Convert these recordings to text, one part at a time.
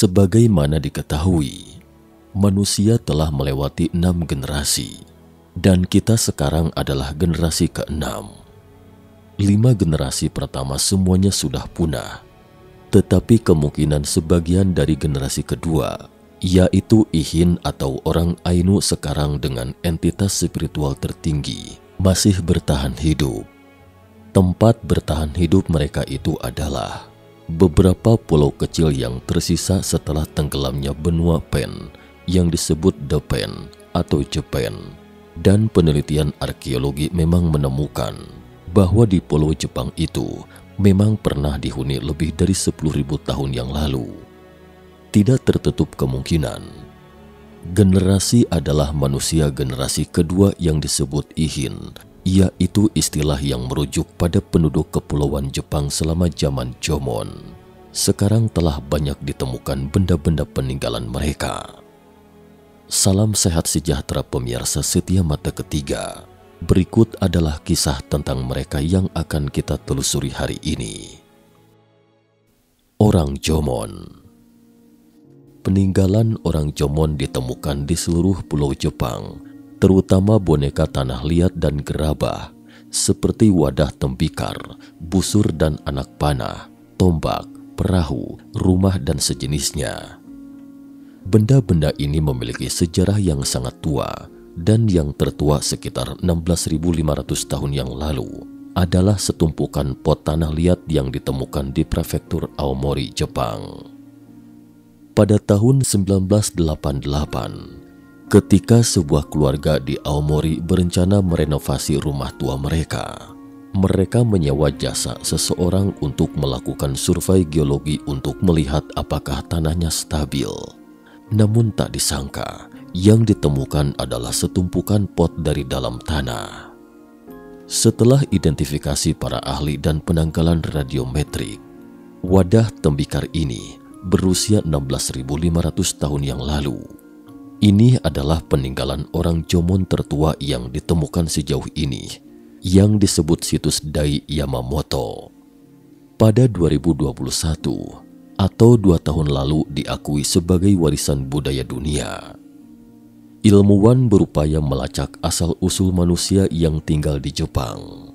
Sebagaimana diketahui, manusia telah melewati 6 generasi, dan kita sekarang adalah generasi ke-6. 5 generasi pertama semuanya sudah punah, tetapi kemungkinan sebagian dari generasi kedua, yaitu Ihin atau orang Ainu sekarang dengan entitas spiritual tertinggi, masih bertahan hidup. Tempat bertahan hidup mereka itu adalah beberapa pulau kecil yang tersisa setelah tenggelamnya benua Pen yang disebut The Pen atau Japan. Dan penelitian arkeologi memang menemukan bahwa di pulau Jepang itu memang pernah dihuni lebih dari 10.000 tahun yang lalu. Tidak tertutup kemungkinan generasi adalah manusia generasi kedua yang disebut Ihin, yaitu istilah yang merujuk pada penduduk kepulauan Jepang selama zaman Jomon. Sekarang telah banyak ditemukan benda-benda peninggalan mereka. Salam sehat sejahtera pemirsa setia mata ketiga. Berikut adalah kisah tentang mereka yang akan kita telusuri hari ini. Orang Jomon. Peninggalan orang Jomon ditemukan di seluruh pulau Jepang, terutama boneka tanah liat dan gerabah, seperti wadah tembikar, busur dan anak panah, tombak, perahu, rumah dan sejenisnya. Benda-benda ini memiliki sejarah yang sangat tua, dan yang tertua sekitar 16.500 tahun yang lalu adalah setumpukan pot tanah liat yang ditemukan di prefektur Aomori, Jepang. Pada tahun 1988, ketika sebuah keluarga di Aomori berencana merenovasi rumah tua mereka, mereka menyewa jasa seseorang untuk melakukan survei geologi untuk melihat apakah tanahnya stabil. Namun tak disangka, yang ditemukan adalah setumpukan pot dari dalam tanah. Setelah identifikasi para ahli dan penanggalan radiometrik, wadah tembikar ini berusia 16.500 tahun yang lalu. Ini adalah peninggalan orang Jomon tertua yang ditemukan sejauh ini, yang disebut situs Dai Yamamoto. Pada 2021, atau 2 tahun lalu diakui sebagai warisan budaya dunia. Ilmuwan berupaya melacak asal-usul manusia yang tinggal di Jepang.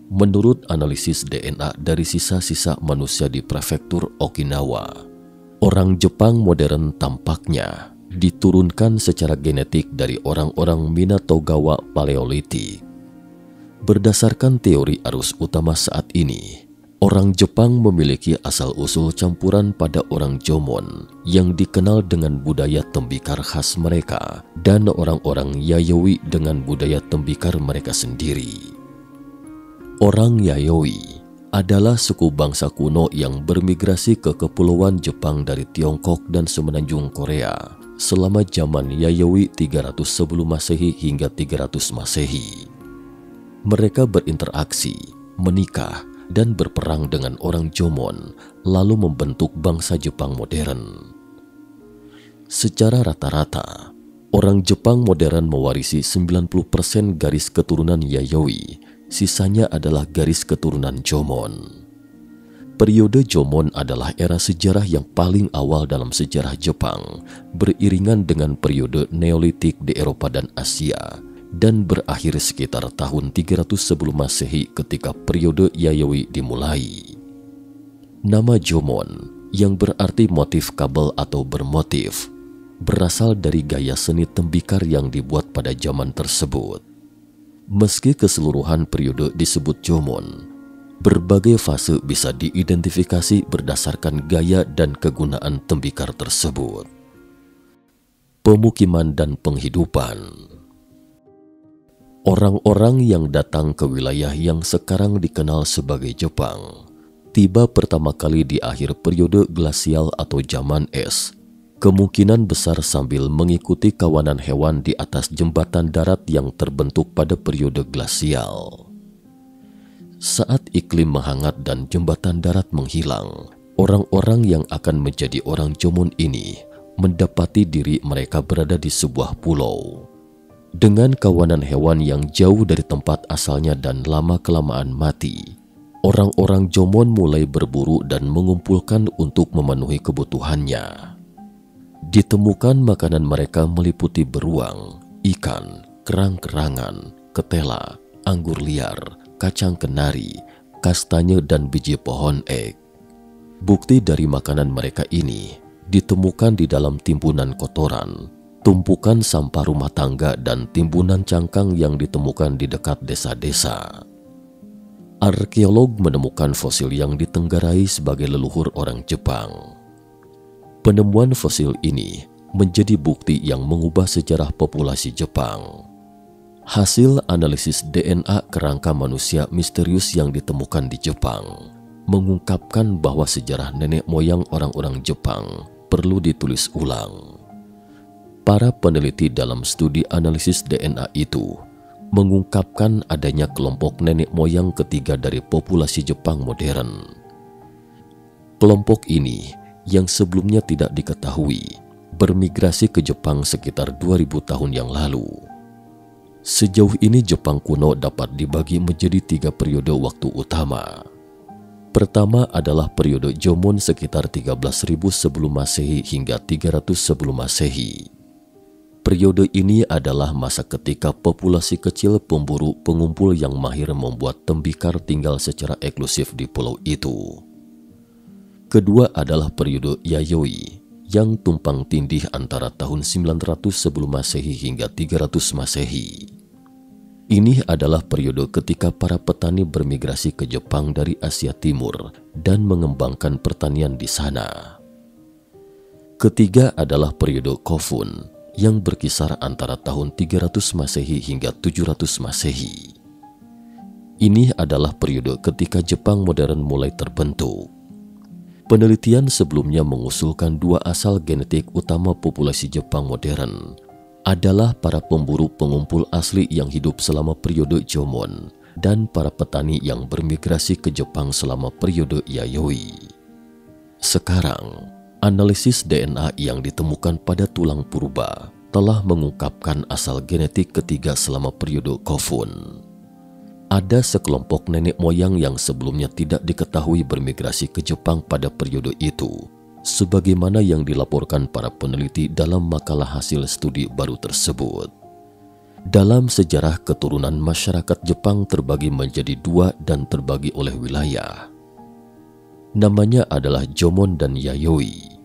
Menurut analisis DNA dari sisa-sisa manusia di prefektur Okinawa, orang Jepang modern tampaknya diturunkan secara genetik dari orang-orang Minatogawa Paleolitik. Berdasarkan teori arus utama saat ini, orang Jepang memiliki asal-usul campuran pada orang Jomon yang dikenal dengan budaya tembikar khas mereka dan orang-orang Yayoi dengan budaya tembikar mereka sendiri. Orang Yayoi adalah suku bangsa kuno yang bermigrasi ke kepulauan Jepang dari Tiongkok dan semenanjung Korea selama zaman Yayoi 300 sebelum Masehi hingga 300 Masehi. Mereka berinteraksi, menikah, dan berperang dengan orang Jomon, lalu membentuk bangsa Jepang modern. Secara rata-rata, orang Jepang modern mewarisi 90% garis keturunan Yayoi, sisanya adalah garis keturunan Jomon. Periode Jomon adalah era sejarah yang paling awal dalam sejarah Jepang, beriringan dengan periode Neolitik di Eropa dan Asia, dan berakhir sekitar tahun 300 sebelum Masehi ketika periode Yayoi dimulai. Nama Jomon, yang berarti motif kabel atau bermotif, berasal dari gaya seni tembikar yang dibuat pada zaman tersebut. Meski keseluruhan periode disebut Jomon, berbagai fase bisa diidentifikasi berdasarkan gaya dan kegunaan tembikar tersebut. Pemukiman dan penghidupan. Orang-orang yang datang ke wilayah yang sekarang dikenal sebagai Jepang tiba pertama kali di akhir periode glasial atau zaman es, kemungkinan besar sambil mengikuti kawanan hewan di atas jembatan darat yang terbentuk pada periode glasial. Saat iklim menghangat dan jembatan darat menghilang, orang-orang yang akan menjadi orang Jomon ini mendapati diri mereka berada di sebuah pulau. Dengan kawanan hewan yang jauh dari tempat asalnya dan lama-kelamaan mati, orang-orang Jomon mulai berburu dan mengumpulkan untuk memenuhi kebutuhannya. Ditemukan makanan mereka meliputi beruang, ikan, kerang-kerangan, ketela, anggur liar, kacang kenari, kastanye, dan biji pohon ek. Bukti dari makanan mereka ini ditemukan di dalam timbunan kotoran, tumpukan sampah rumah tangga, dan timbunan cangkang yang ditemukan di dekat desa-desa. Arkeolog menemukan fosil yang ditenggarai sebagai leluhur orang Jepang. Penemuan fosil ini menjadi bukti yang mengubah sejarah populasi Jepang. Hasil analisis DNA kerangka manusia misterius yang ditemukan di Jepang mengungkapkan bahwa sejarah nenek moyang orang-orang Jepang perlu ditulis ulang. Para peneliti dalam studi analisis DNA itu mengungkapkan adanya kelompok nenek moyang ketiga dari populasi Jepang modern. Kelompok ini yang sebelumnya tidak diketahui bermigrasi ke Jepang sekitar 2000 tahun yang lalu. Sejauh ini Jepang kuno dapat dibagi menjadi 3 periode waktu utama. Pertama adalah periode Jomon sekitar 13.000 sebelum Masehi hingga 300 sebelum Masehi. Periode ini adalah masa ketika populasi kecil pemburu pengumpul yang mahir membuat tembikar tinggal secara eksklusif di pulau itu. Kedua adalah periode Yayoi yang tumpang tindih antara tahun 900 sebelum Masehi hingga 300 Masehi. Ini adalah periode ketika para petani bermigrasi ke Jepang dari Asia Timur dan mengembangkan pertanian di sana. Ketiga adalah periode Kofun yang berkisar antara tahun 300 Masehi hingga 700 Masehi. Ini adalah periode ketika Jepang modern mulai terbentuk. Penelitian sebelumnya mengusulkan 2 asal genetik utama populasi Jepang modern adalah para pemburu pengumpul asli yang hidup selama periode Jomon dan para petani yang bermigrasi ke Jepang selama periode Yayoi. Sekarang, analisis DNA yang ditemukan pada tulang purba telah mengungkapkan asal genetik ketiga selama periode Kofun. Ada sekelompok nenek moyang yang sebelumnya tidak diketahui bermigrasi ke Jepang pada periode itu, sebagaimana yang dilaporkan para peneliti dalam makalah hasil studi baru tersebut. Dalam sejarah keturunan masyarakat Jepang terbagi menjadi 2 dan terbagi oleh wilayah. Namanya adalah Jomon dan Yayoi.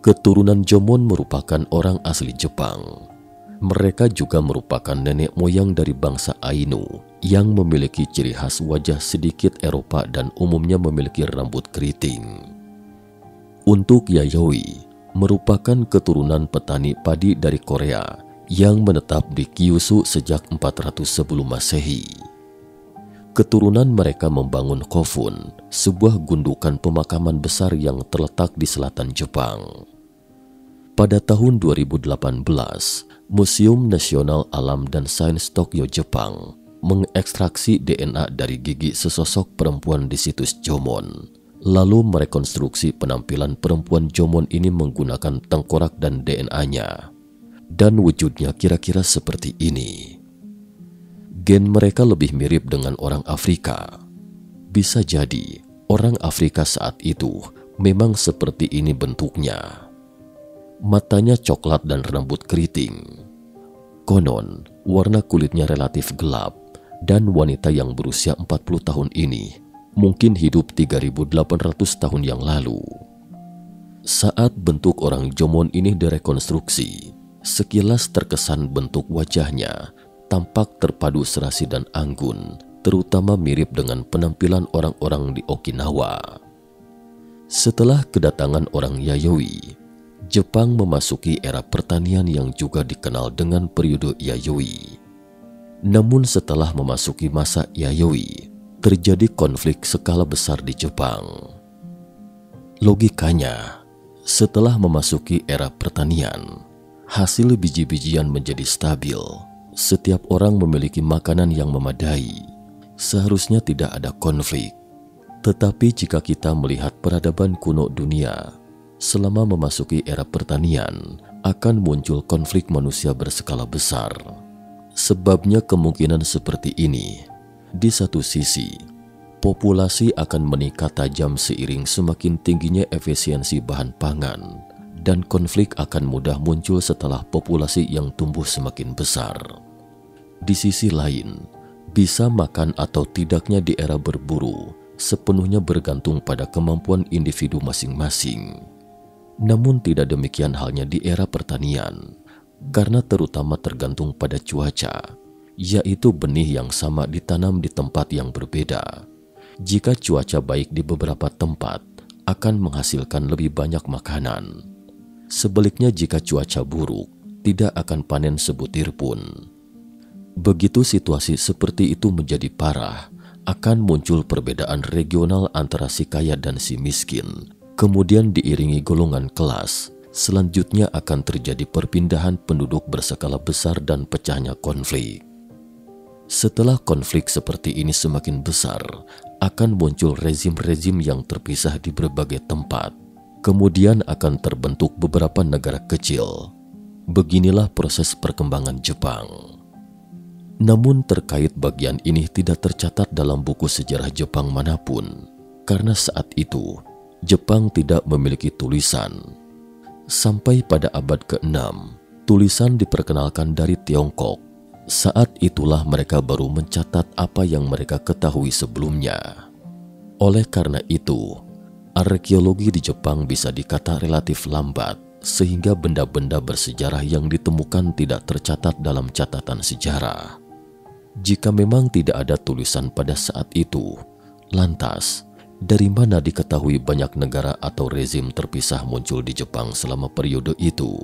Keturunan Jomon merupakan orang asli Jepang. Mereka juga merupakan nenek moyang dari bangsa Ainu yang memiliki ciri khas wajah sedikit Eropa dan umumnya memiliki rambut keriting. Untuk Yayoi, merupakan keturunan petani padi dari Korea yang menetap di Kyushu sejak 400 sebelum Masehi. Keturunan mereka membangun Kofun, sebuah gundukan pemakaman besar yang terletak di selatan Jepang. Pada tahun 2018, Museum Nasional Alam dan Sains Tokyo, Jepang mengekstraksi DNA dari gigi sesosok perempuan di situs Jomon, lalu merekonstruksi penampilan perempuan Jomon ini menggunakan tengkorak dan DNA. Dan wujudnya kira-kira seperti ini. Gen mereka lebih mirip dengan orang Afrika. Bisa jadi orang Afrika saat itu memang seperti ini bentuknya. Matanya coklat dan rambut keriting. Konon, warna kulitnya relatif gelap dan wanita yang berusia 40 tahun ini mungkin hidup 3.800 tahun yang lalu. Saat bentuk orang Jomon ini direkonstruksi, sekilas terkesan bentuk wajahnya tampak terpadu serasi dan anggun, terutama mirip dengan penampilan orang-orang di Okinawa. Setelah kedatangan orang Yayoi, Jepang memasuki era pertanian yang juga dikenal dengan periode Yayoi. Namun setelah memasuki masa Yayoi, terjadi konflik skala besar di Jepang. Logikanya, setelah memasuki era pertanian, hasil biji-bijian menjadi stabil. Setiap orang memiliki makanan yang memadai. Seharusnya tidak ada konflik. Tetapi jika kita melihat peradaban kuno dunia, selama memasuki era pertanian, akan muncul konflik manusia berskala besar. Sebabnya kemungkinan seperti ini. Di satu sisi, populasi akan meningkat tajam seiring semakin tingginya efisiensi bahan pangan, dan konflik akan mudah muncul setelah populasi yang tumbuh semakin besar. Di sisi lain, bisa makan atau tidaknya di era berburu sepenuhnya bergantung pada kemampuan individu masing-masing. Namun tidak demikian halnya di era pertanian, karena terutama tergantung pada cuaca, yaitu benih yang sama ditanam di tempat yang berbeda. Jika cuaca baik di beberapa tempat, akan menghasilkan lebih banyak makanan. Sebaliknya jika cuaca buruk, tidak akan panen sebutir pun. Begitu situasi seperti itu menjadi parah, akan muncul perbedaan regional antara si kaya dan si miskin. Kemudian diiringi golongan kelas, selanjutnya akan terjadi perpindahan penduduk berskala besar dan pecahnya konflik. Setelah konflik seperti ini semakin besar, akan muncul rezim-rezim yang terpisah di berbagai tempat. Kemudian akan terbentuk beberapa negara kecil. Beginilah proses perkembangan Jepang. Namun terkait bagian ini tidak tercatat dalam buku sejarah Jepang manapun, karena saat itu Jepang tidak memiliki tulisan. Sampai pada abad ke-6, tulisan diperkenalkan dari Tiongkok. Saat itulah mereka baru mencatat apa yang mereka ketahui sebelumnya. Oleh karena itu, arkeologi di Jepang bisa dikata relatif lambat, sehingga benda-benda bersejarah yang ditemukan tidak tercatat dalam catatan sejarah. Jika memang tidak ada tulisan pada saat itu, lantas dari mana diketahui banyak negara atau rezim terpisah muncul di Jepang selama periode itu?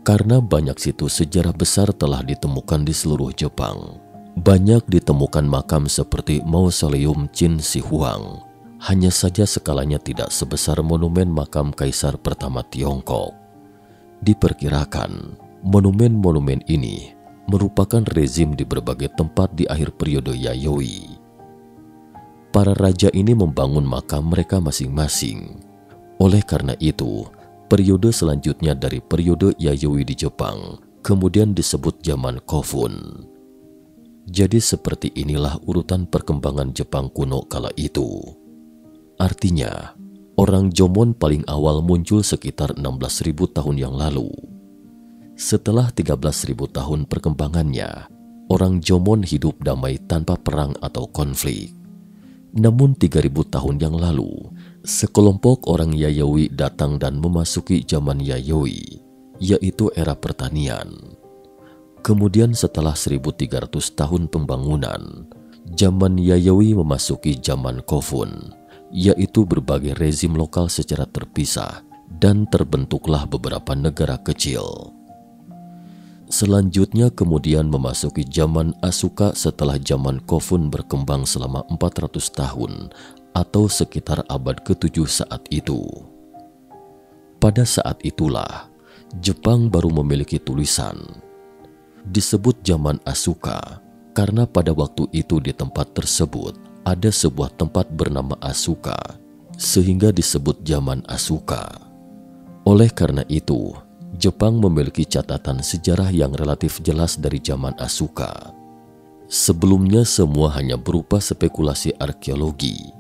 Karena banyak situs sejarah besar telah ditemukan di seluruh Jepang. Banyak ditemukan makam seperti Mausoleum Qin Shi Huang. Hanya saja skalanya tidak sebesar monumen makam Kaisar pertama Tiongkok. Diperkirakan, monumen-monumen ini merupakan rezim di berbagai tempat di akhir periode Yayoi. Para raja ini membangun makam mereka masing-masing. Oleh karena itu, periode selanjutnya dari periode Yayoi di Jepang kemudian disebut zaman Kofun. Jadi seperti inilah urutan perkembangan Jepang kuno kala itu. Artinya, orang Jomon paling awal muncul sekitar 16.000 tahun yang lalu. Setelah 13.000 tahun perkembangannya, orang Jomon hidup damai tanpa perang atau konflik. Namun 3.000 tahun yang lalu, sekelompok orang Yayoi datang dan memasuki zaman Yayoi, yaitu era pertanian. Kemudian setelah 1.300 tahun pembangunan, zaman Yayoi memasuki zaman Kofun, yaitu berbagai rezim lokal secara terpisah, dan terbentuklah beberapa negara kecil. Selanjutnya kemudian memasuki zaman Asuka setelah zaman Kofun berkembang selama 400 tahun atau sekitar abad ke-7 saat itu. Pada saat itulah Jepang baru memiliki tulisan. Disebut zaman Asuka karena pada waktu itu di tempat tersebut ada sebuah tempat bernama Asuka, sehingga disebut zaman Asuka. Oleh karena itu, Jepang memiliki catatan sejarah yang relatif jelas dari zaman Asuka. Sebelumnya semua hanya berupa spekulasi arkeologi,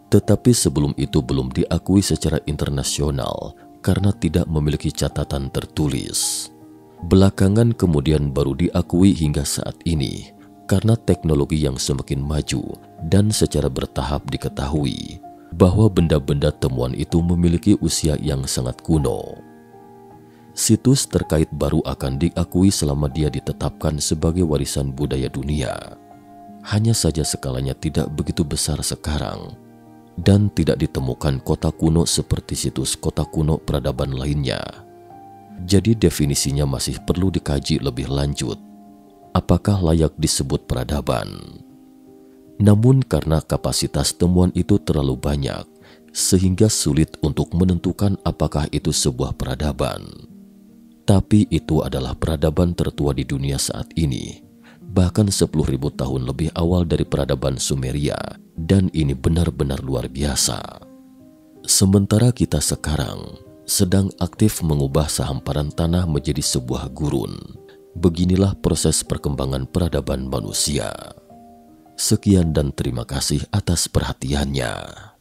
tetapi sebelum itu belum diakui secara internasional karena tidak memiliki catatan tertulis. Belakangan kemudian baru diakui hingga saat ini karena teknologi yang semakin maju dan secara bertahap diketahui bahwa benda-benda temuan itu memiliki usia yang sangat kuno. Situs terkait baru akan diakui selama dia ditetapkan sebagai warisan budaya dunia. Hanya saja skalanya tidak begitu besar sekarang, dan tidak ditemukan kota kuno seperti situs kota kuno peradaban lainnya. Jadi definisinya masih perlu dikaji lebih lanjut. Apakah layak disebut peradaban? Namun karena kapasitas temuan itu terlalu banyak, sehingga sulit untuk menentukan apakah itu sebuah peradaban. Tapi itu adalah peradaban tertua di dunia saat ini, bahkan 10.000 tahun lebih awal dari peradaban Sumeria, dan ini benar-benar luar biasa. Sementara kita sekarang sedang aktif mengubah sehamparan tanah menjadi sebuah gurun. Beginilah proses perkembangan peradaban manusia. Sekian dan terima kasih atas perhatiannya.